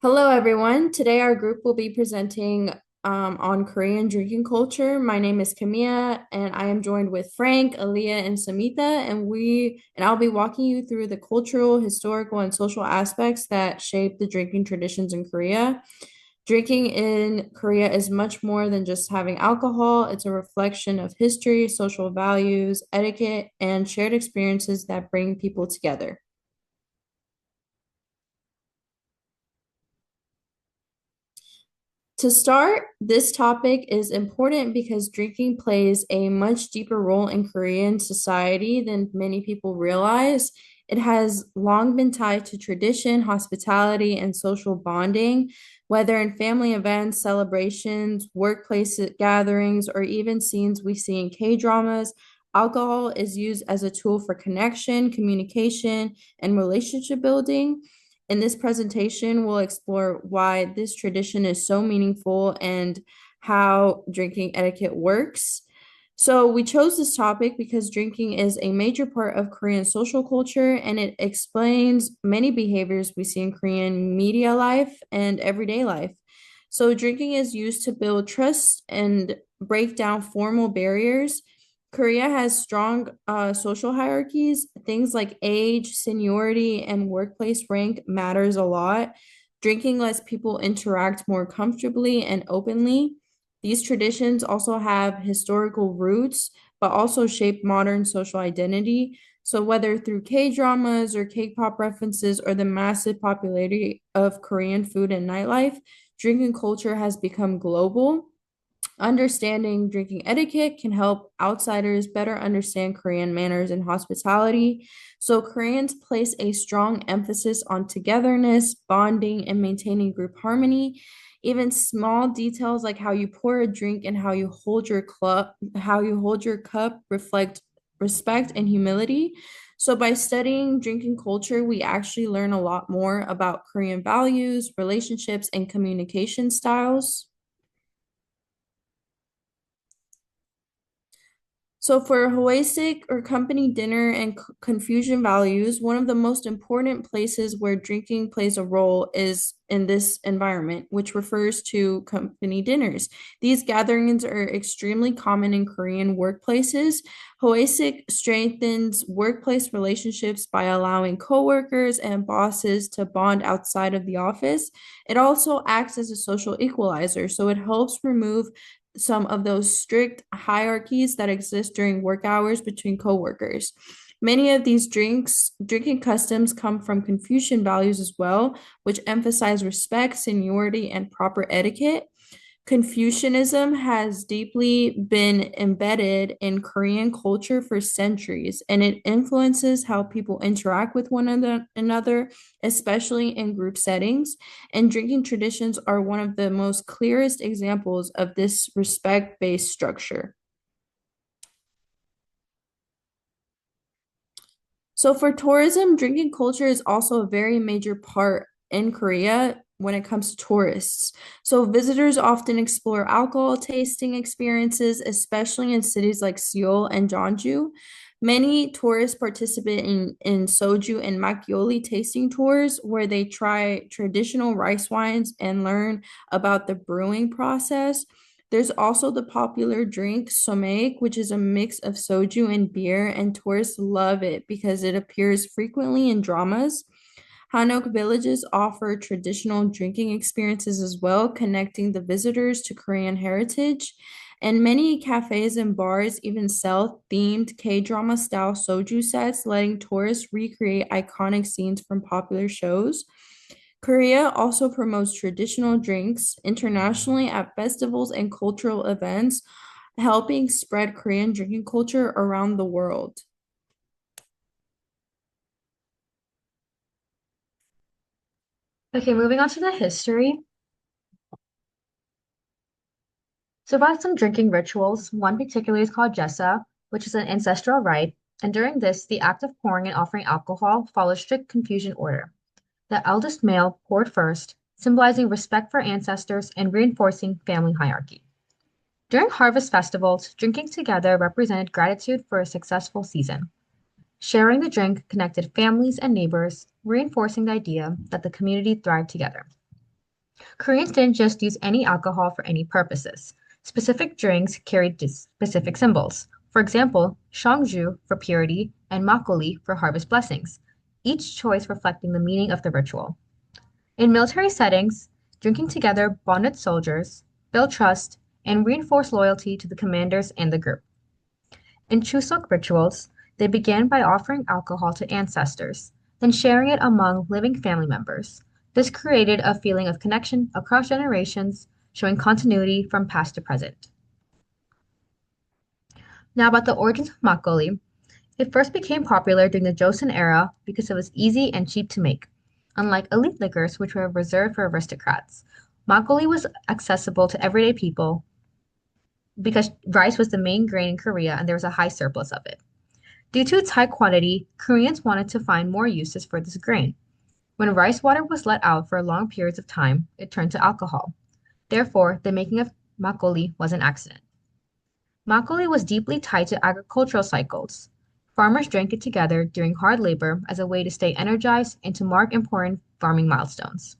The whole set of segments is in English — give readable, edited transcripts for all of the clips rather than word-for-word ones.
Hello, everyone. Today, our group will be presenting on Korean drinking culture. My name is Camilla, and I am joined with Frank, Aaliyah, and Samita, and I'll be walking you through the cultural, historical, and social aspects that shape the drinking traditions in Korea. Drinking in Korea is much more than just having alcohol. It's a reflection of history, social values, etiquette, and shared experiences that bring people together. To start, this topic is important because drinking plays a much deeper role in Korean society than many people realize. It has long been tied to tradition, hospitality, and social bonding, whether in family events, celebrations, workplace gatherings, or even scenes we see in K-dramas. Alcohol is used as a tool for connection, communication, and relationship building. In this presentation, we'll explore why this tradition is so meaningful and how drinking etiquette works. So, we chose this topic because drinking is a major part of Korean social culture and it explains many behaviors we see in Korean media life and everyday life. So, drinking is used to build trust and break down formal barriers. Korea has strong social hierarchies. Things like age, seniority, and workplace rank matters a lot. Drinking lets people interact more comfortably and openly. These traditions also have historical roots, but also shape modern social identity. So, whether through K dramas or K pop references or the massive popularity of Korean food and nightlife, drinking culture has become global. Understanding drinking etiquette can help outsiders better understand Korean manners and hospitality. So, Koreans place a strong emphasis on togetherness, bonding, and maintaining group harmony. Even small details like how you pour a drink and how you hold your cup reflect respect and humility. So, by studying drinking culture, we actually learn a lot more about Korean values, relationships, and communication styles. So for holistic or company dinner and confusion values, one of the most important places where drinking plays a role is in this environment, which refers to company dinners. These gatherings are extremely common in Korean workplaces. Holistic strengthens workplace relationships by allowing coworkers and bosses to bond outside of the office. It also acts as a social equalizer, so it helps remove some of those strict hierarchies that exist during work hours between coworkers. Many of these drinking customs come from Confucian values as well, which emphasize respect, seniority, and proper etiquette. Confucianism has deeply been embedded in Korean culture for centuries, and it influences how people interact with one another, especially in group settings. And drinking traditions are one of the most clearest examples of this respect-based structure. So for tourism, drinking culture is also a very major part in Korea when it comes to tourists. So visitors often explore alcohol tasting experiences, especially in cities like Seoul and Jeonju. Many tourists participate in soju and makgeolli tasting tours where they try traditional rice wines and learn about the brewing process. There's also the popular drink somaek, which is a mix of soju and beer, and tourists love it because it appears frequently in dramas. Hanok villages offer traditional drinking experiences as well, connecting the visitors to Korean heritage. And many cafes and bars even sell themed K-drama style soju sets, letting tourists recreate iconic scenes from popular shows. Korea also promotes traditional drinks internationally at festivals and cultural events, helping spread Korean drinking culture around the world. Okay, moving on to the history. So about some drinking rituals, one particularly is called Jessa, which is an ancestral rite, and during this, the act of pouring and offering alcohol follows strict Confucian order. The eldest male poured first, symbolizing respect for ancestors and reinforcing family hierarchy. During harvest festivals, drinking together represented gratitude for a successful season. Sharing the drink connected families and neighbors, reinforcing the idea that the community thrived together. Koreans didn't just use any alcohol for any purposes. Specific drinks carried specific symbols. For example, Shangju for purity and makgeolli for harvest blessings, each choice reflecting the meaning of the ritual. In military settings, drinking together bonded soldiers, built trust, and reinforced loyalty to the commanders and the group. In Chuseok rituals, they began by offering alcohol to ancestors, then sharing it among living family members. This created a feeling of connection across generations, showing continuity from past to present. Now, about the origins of makgeolli. It first became popular during the Joseon era because it was easy and cheap to make. Unlike elite liquors, which were reserved for aristocrats, makgeolli was accessible to everyday people because rice was the main grain in Korea and there was a high surplus of it. Due to its high quantity, Koreans wanted to find more uses for this grain. When rice water was let out for long periods of time, it turned to alcohol. Therefore, the making of makgeolli was an accident. Makgeolli was deeply tied to agricultural cycles. Farmers drank it together during hard labor as a way to stay energized and to mark important farming milestones.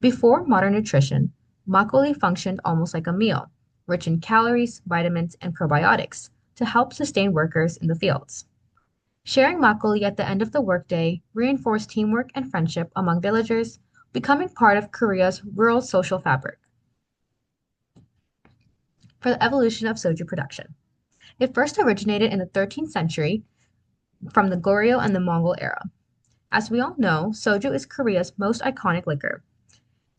Before modern nutrition, makgeolli functioned almost like a meal, rich in calories, vitamins, and probiotics to help sustain workers in the fields. Sharing makgeolli at the end of the workday reinforced teamwork and friendship among villagers, becoming part of Korea's rural social fabric. For the evolution of soju production. It first originated in the 13th century from the Goryeo and the Mongol era. As we all know, soju is Korea's most iconic liquor.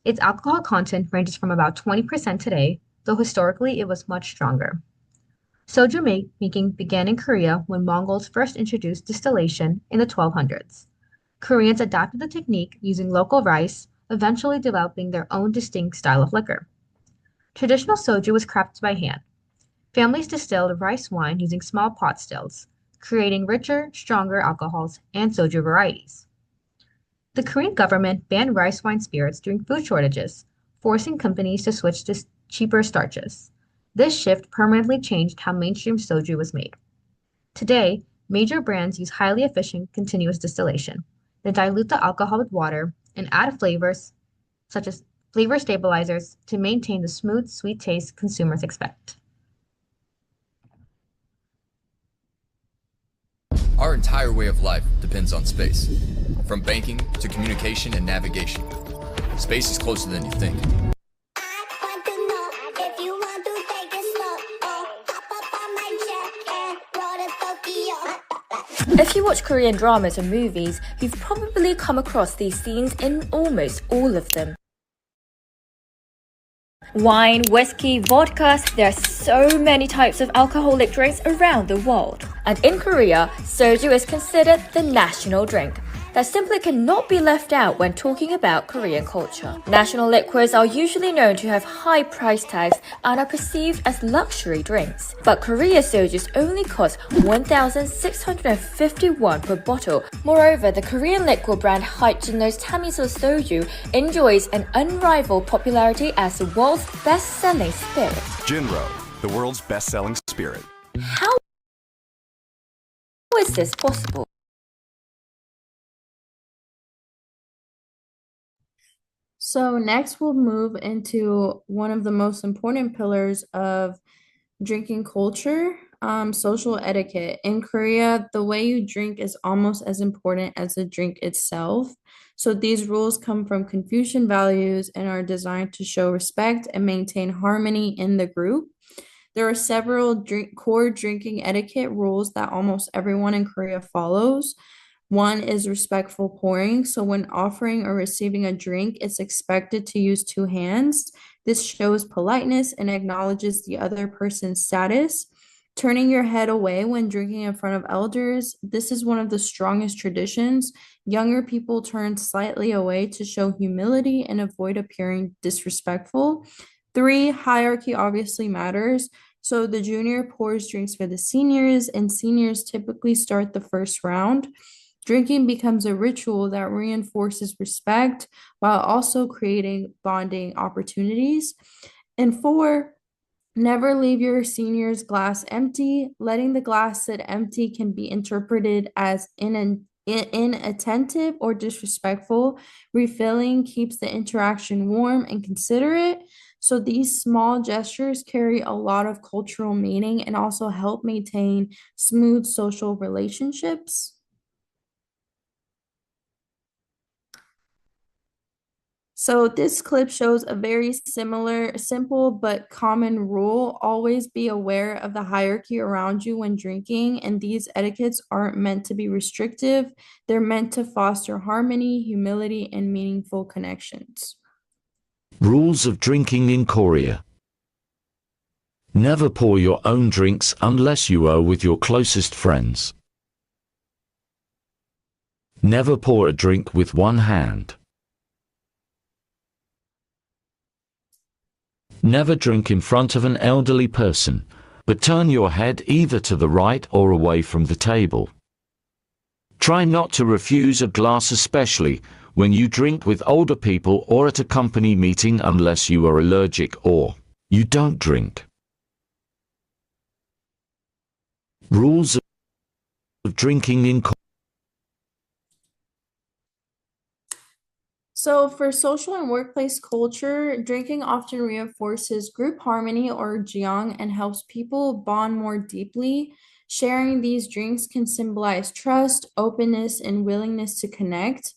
Its alcohol content ranges from about 20% today, though historically it was much stronger. Making began in Korea when Mongols first introduced distillation in the 1200s. Koreans adapted the technique using local rice, eventually developing their own distinct style of liquor. Traditional soju was crafted by hand. Families distilled rice wine using small pot stills, creating richer, stronger alcohols and soju varieties. The Korean government banned rice wine spirits during food shortages, forcing companies to switch to cheaper starches. This shift permanently changed how mainstream soju was made. Today, major brands use highly efficient continuous distillation. They dilute the alcohol with water and add flavors, such as flavor stabilizers, to maintain the smooth, sweet taste consumers expect. Our entire way of life depends on space. From banking to communication and navigation. Space is closer than you think. If you watch Korean dramas or movies, you've probably come across these scenes in almost all of them. Wine, whiskey, vodka, there are so many types of alcoholic drinks around the world. And in Korea, soju is considered the national drink that simply cannot be left out when talking about Korean culture. National liquors are usually known to have high price tags and are perceived as luxury drinks. But Korea sojus only cost 1,651 per bottle. Moreover, the Korean liquor brand Haichinno's Tamiso Soju enjoys an unrivaled popularity as the world's best-selling spirit. Jinro, the world's best-selling spirit. How is this possible? So next we'll move into one of the most important pillars of drinking culture, social etiquette. In Korea, the way you drink is almost as important as the drink itself. So these rules come from Confucian values and are designed to show respect and maintain harmony in the group. There are several core drinking etiquette rules that almost everyone in Korea follows. One is respectful pouring. So when offering or receiving a drink, it's expected to use two hands. This shows politeness and acknowledges the other person's status. Turning your head away when drinking in front of elders. This is one of the strongest traditions. Younger people turn slightly away to show humility and avoid appearing disrespectful. Three, hierarchy obviously matters. So the junior pours drinks for the seniors, and seniors typically start the first round. Drinking becomes a ritual that reinforces respect while also creating bonding opportunities. And four, never leave your senior's glass empty. Letting the glass sit empty can be interpreted as inattentive or disrespectful. Refilling keeps the interaction warm and considerate. So these small gestures carry a lot of cultural meaning and also help maintain smooth social relationships. So this clip shows a very similar, simple but common rule. Always be aware of the hierarchy around you when drinking, and these etiquettes aren't meant to be restrictive. They're meant to foster harmony, humility, and meaningful connections. Rules of drinking in Korea. Never pour your own drinks unless you are with your closest friends. Never pour a drink with one hand. Never drink in front of an elderly person, but turn your head either to the right or away from the table. Try not to refuse a glass, especially when you drink with older people or at a company meeting, unless you are allergic or you don't drink. Rules of drinking in Korea. So, for social and workplace culture, drinking often reinforces group harmony or jeong and helps people bond more deeply. Sharing these drinks can symbolize trust, openness, and willingness to connect.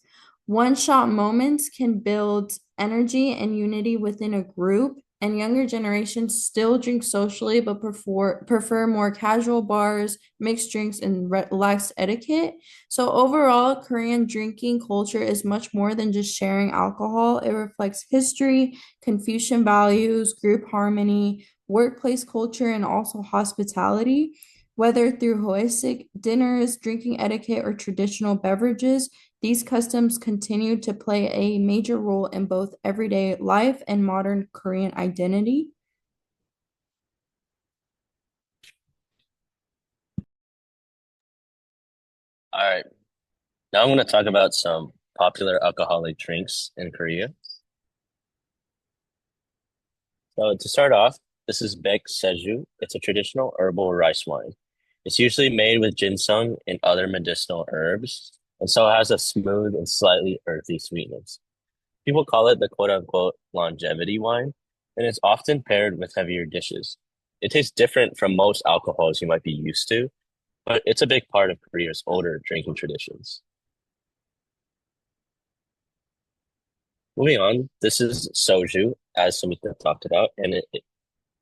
One-shot moments can build energy and unity within a group, and younger generations still drink socially but prefer more casual bars, mixed drinks, and relaxed etiquette. So overall, Korean drinking culture is much more than just sharing alcohol. It reflects history, Confucian values, group harmony, workplace culture, and also hospitality. Whether through holistic dinners, drinking etiquette, or traditional beverages, these customs continue to play a major role in both everyday life and modern Korean identity. All right. Now I'm going to talk about some popular alcoholic drinks in Korea. So to start off, this is Baek Seju. It's a traditional herbal rice wine. It's usually made with ginseng and other medicinal herbs, and so it has a smooth and slightly earthy sweetness. People call it the quote-unquote longevity wine, and it's often paired with heavier dishes. It tastes different from most alcohols you might be used to, but it's a big part of Korea's older drinking traditions. Moving on, this is soju, as Samita talked about, and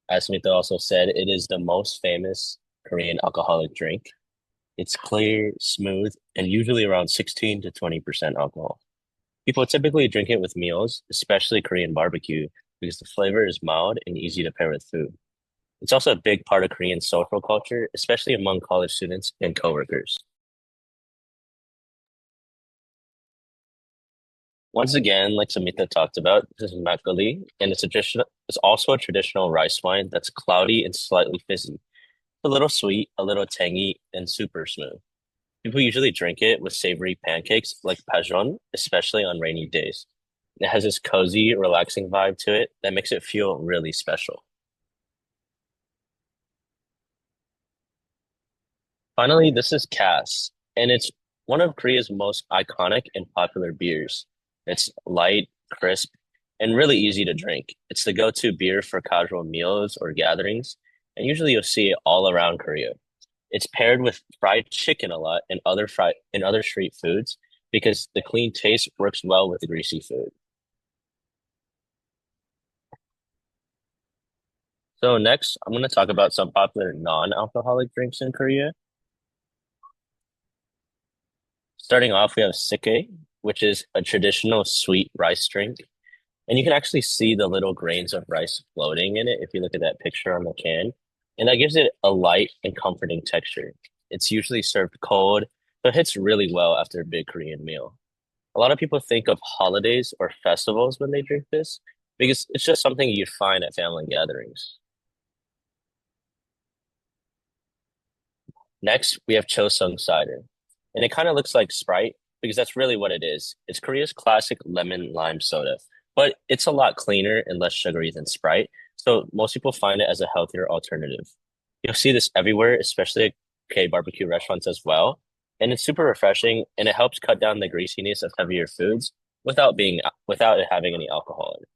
as Samita also said, it is the most famous Korean alcoholic drink. It's clear, smooth, and usually around 16 to 20% alcohol. People typically drink it with meals, especially Korean barbecue, because the flavor is mild and easy to pair with food. It's also a big part of Korean social culture, especially among college students and coworkers. Once again, like Samita talked about, this is makgeolli, and it's also a traditional rice wine that's cloudy and slightly fizzy. A little sweet, a little tangy, and super smooth. People usually drink it with savory pancakes like pajeon, especially on rainy days. It has this cozy, relaxing vibe to it that makes it feel really special. Finally, this is Cass, and it's one of Korea's most iconic and popular beers. It's light, crisp, and really easy to drink. It's the go-to beer for casual meals or gatherings, and usually you'll see it all around Korea. It's paired with fried chicken a lot and other street foods because the clean taste works well with the greasy food. So next, I'm going to talk about some popular non-alcoholic drinks in Korea. Starting off, we have sake, which is a traditional sweet rice drink. And you can actually see the little grains of rice floating in it if you look at that picture on the can. And that gives it a light and comforting texture. It's usually served cold, but hits really well after a big Korean meal. A lot of people think of holidays or festivals when they drink this because it's just something you'd find at family gatherings. Next, we have Chosung cider. And it kind of looks like Sprite because that's really what it is. It's Korea's classic lemon lime soda, but it's a lot cleaner and less sugary than Sprite. So most people find it as a healthier alternative. You'll see this everywhere, especially at K barbecue restaurants as well. and it's super refreshing, and it helps cut down the greasiness of heavier foods without it having any alcohol in it.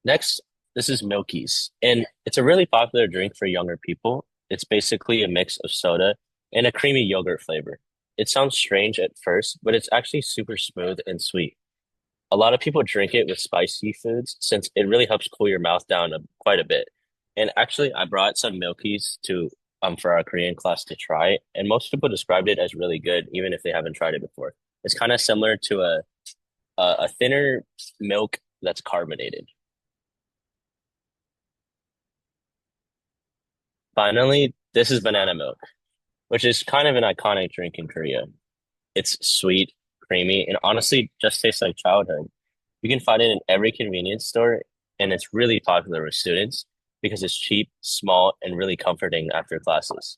Next, this is Milky's, and it's a really popular drink for younger people. It's basically a mix of soda and a creamy yogurt flavor. It sounds strange at first, but it's actually super smooth and sweet. A lot of people drink it with spicy foods since it really helps cool your mouth down quite a bit. And actually, I brought some Milkies to for our Korean class to try, and most people described it as really good, even if they haven't tried it before. It's kind of similar to a thinner milk that's carbonated. Finally, this is banana milk, which is kind of an iconic drink in Korea. It's sweet, creamy, and honestly just tastes like childhood. You can find it in every convenience store, and it's really popular with students because it's cheap, small, and really comforting after classes.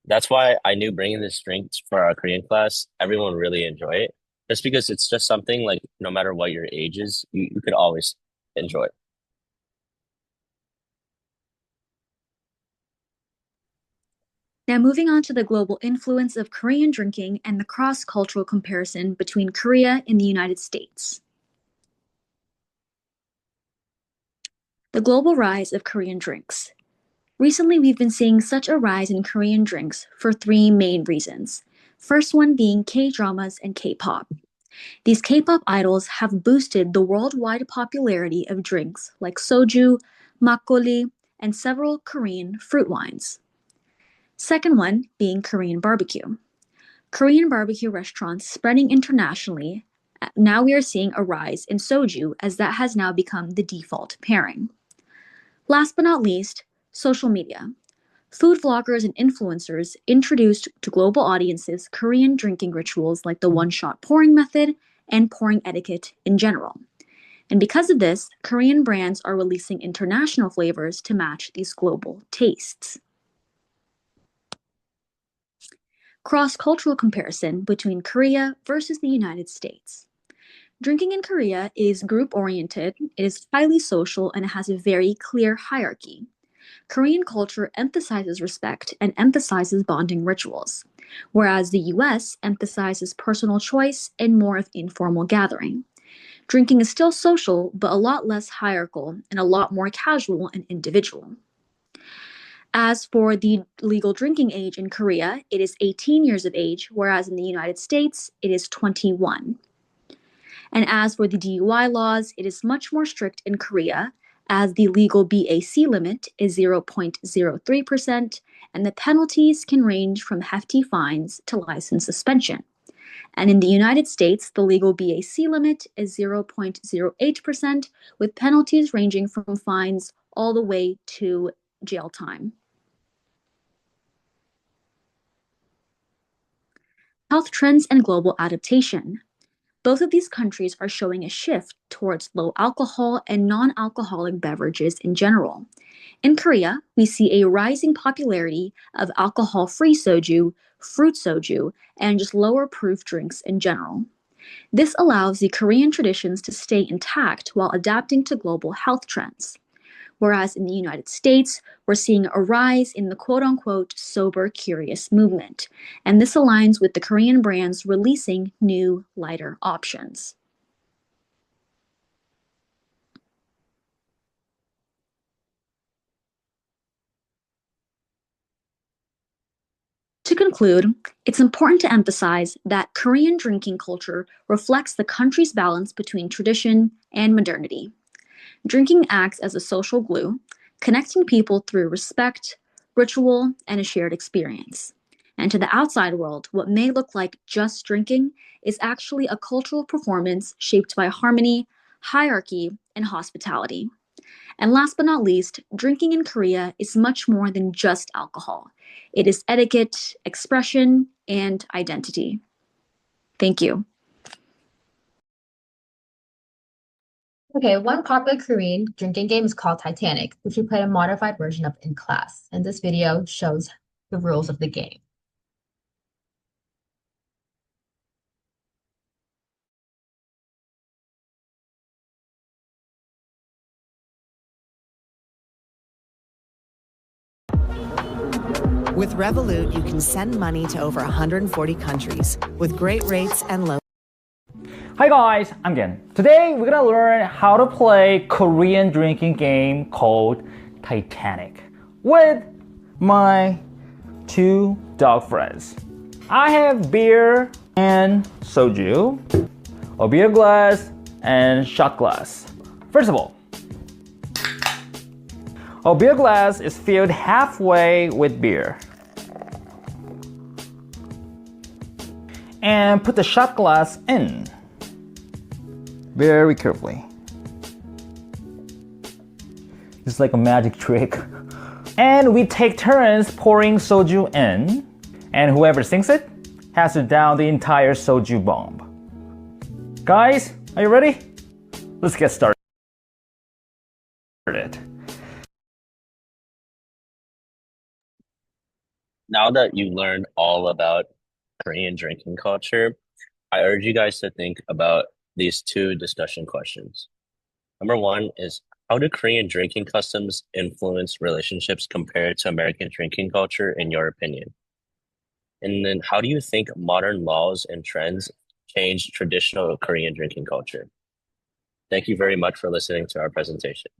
That's why I knew bringing this drink for our Korean class, everyone really enjoy it. Just because it's just something like no matter what your age is, you could always enjoy. Now, moving on to the global influence of Korean drinking and the cross-cultural comparison between Korea and the United States. The global rise of Korean drinks. Recently, we've been seeing such a rise in Korean drinks for three main reasons. First one being K-dramas and K-pop. These K-pop idols have boosted the worldwide popularity of drinks like soju, makgeolli, and several Korean fruit wines. Second one being Korean barbecue. Korean barbecue restaurants spreading internationally. Now we are seeing a rise in soju as that has now become the default pairing. Last but not least, social media. Food vloggers and influencers introduced to global audiences Korean drinking rituals like the one-shot pouring method and pouring etiquette in general. And because of this, Korean brands are releasing international flavors to match these global tastes. Cross-cultural comparison between Korea versus the United States. Drinking in Korea is group-oriented, it is highly social, and it has a very clear hierarchy. Korean culture emphasizes respect and emphasizes bonding rituals, whereas the US emphasizes personal choice and more of informal gathering. Drinking is still social, but a lot less hierarchical and a lot more casual and individual. As for the legal drinking age in Korea, it is 18 years of age, whereas in the United States, it is 21. And as for the DUI laws, it is much more strict in Korea, as the legal BAC limit is 0.03%, and the penalties can range from hefty fines to license suspension. And in the United States, the legal BAC limit is 0.08%, with penalties ranging from fines all the way to jail time. Health trends and global adaptation. Both of these countries are showing a shift towards low alcohol and non-alcoholic beverages in general. In Korea, we see a rising popularity of alcohol-free soju, fruit soju, and just lower proof drinks in general. This allows the Korean traditions to stay intact while adapting to global health trends. Whereas in the United States, we're seeing a rise in the quote-unquote sober curious movement, and this aligns with the Korean brands releasing new, lighter options. To conclude, it's important to emphasize that Korean drinking culture reflects the country's balance between tradition and modernity. Drinking acts as a social glue, connecting people through respect, ritual, and a shared experience. And to the outside world, what may look like just drinking is actually a cultural performance shaped by harmony, hierarchy, and hospitality. And last but not least, drinking in Korea is much more than just alcohol. It is etiquette, expression, and identity. Thank you. Okay, one popular Korean drinking game is called Titanic, which we played a modified version of in class. And this video shows the rules of the game. With Revolut, you can send money to over 140 countries with great rates and low. Hi guys, I'm Gen. Today we're gonna learn how to play Korean drinking game called Titanic with my two dog friends. I have beer and soju, a beer glass and shot glass. First of all, a beer glass is filled halfway with beer. And put the shot glass in very carefully. It's like a magic trick. And we take turns pouring soju in, and whoever sinks it has to down the entire soju bomb. Guys, are you ready? Let's get started. Now that you learned all about Korean drinking culture, I urge you guys to think about these two discussion questions. Number one is, how do Korean drinking customs influence relationships compared to American drinking culture, in your opinion? And then, how do you think modern laws and trends change traditional Korean drinking culture? Thank you very much for listening to our presentation.